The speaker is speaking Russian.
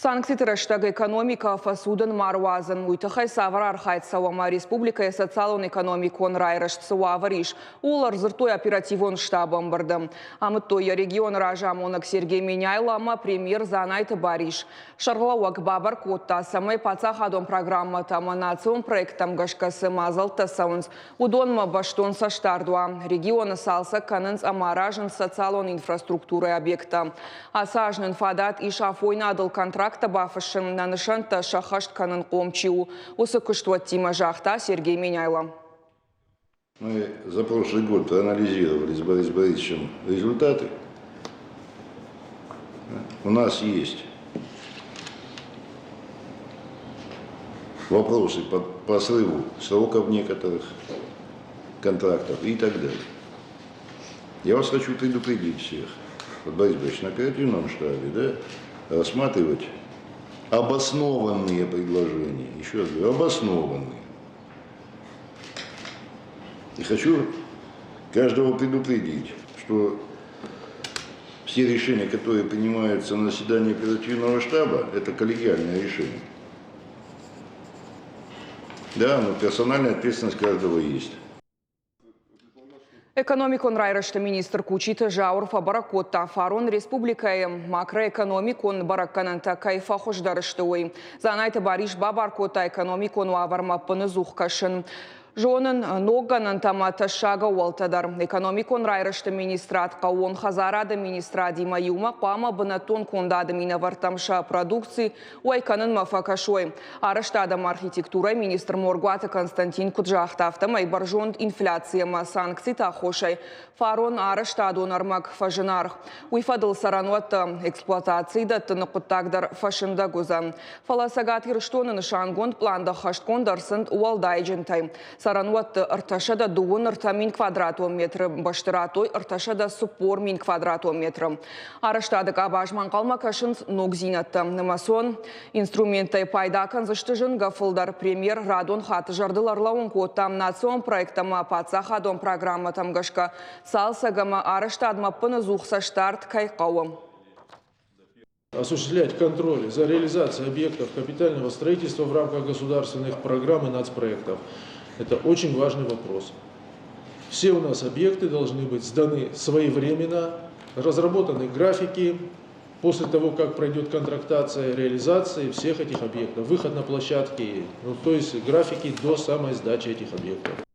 Санкт-Петербургтегі экономика фасудын маруазын уйтықай савар архайт сауама республика социалон экономикон райрышт суавариш. Улар зыртой оперативон штабом бардым. Амыттой регион ражамонок Сергей Меняйлама премьер занайты бариш. Шарлауак бабар котта самай пацахадон программа таманацион проектам гашкасы мазалта саунс. Удонма баштон саштардуа. Региона салса канынс амаражын социалон инфраструктуры объекта. Асажнын фадат и шафойна адыл контракт Бафашин на нышанта шахашт канын комчиу. Усыкуштват Тима Жахта, Сергей Меняйло. Мы за прошлый год проанализировали с Борисом Борисовичем результаты. У нас есть вопросы по срыву сроков некоторых контрактов и так далее. Я вас хочу предупредить всех, Борис Борисович, на оперативном штабе, рассматривать обоснованные предложения. Еще раз говорю, обоснованные. И хочу каждого предупредить, что все решения, которые принимаются на заседании оперативного штаба, это коллегиальное решение. Да, но персональная ответственность каждого есть. Экономикон райрышты министр Кучита Жаурфа Баракотта Фарон республикая макроэкономикон бараккананта кайфа хождарыштыой. Занайты бариш бабаркота экономикон уаварма пынызух кашын. Жонын ногганын тамата шага уалтадар. Экономикон райрышты министрат кауон хазарады министра Дима Юма пама бынатон кондады минавартамша продукции уайканын мафакашой. Арыштадам архитектурой министр Моргуата Константин Куджахтавтам айбаржонд инфляцияма санкций тахошай. Фарон арыштадон армак фажинарх. Уйфадыл сарануат эксплуатации да тынықыттагдар фашында гуза. Фаласагат ирштонын шангонд планда хашткондарсынд уалдайджентай. Сарануат ырташада дуын ыртамин квадратометр, баштыратой ырташада супор мин квадратометр. Арыштадык абажман қалма кашынс ногзинатты. Намасон инструментай пайдакан зыштыжын гафылдар премьер Радон хаты жардыларлауын коттам национ проектама пацахадон программа тамгашка салсагама арыштадма пыны зухса штарт кайқауым. Осуществлять контроль за реализацией объектов капитального строительства в рамках государственных программ и нацпроектов. Это очень важный вопрос. Все у нас объекты должны быть сданы своевременно, разработаны графики после того, как пройдет контрактация, реализация всех этих объектов, выход на площадки, то есть графики до самой сдачи этих объектов.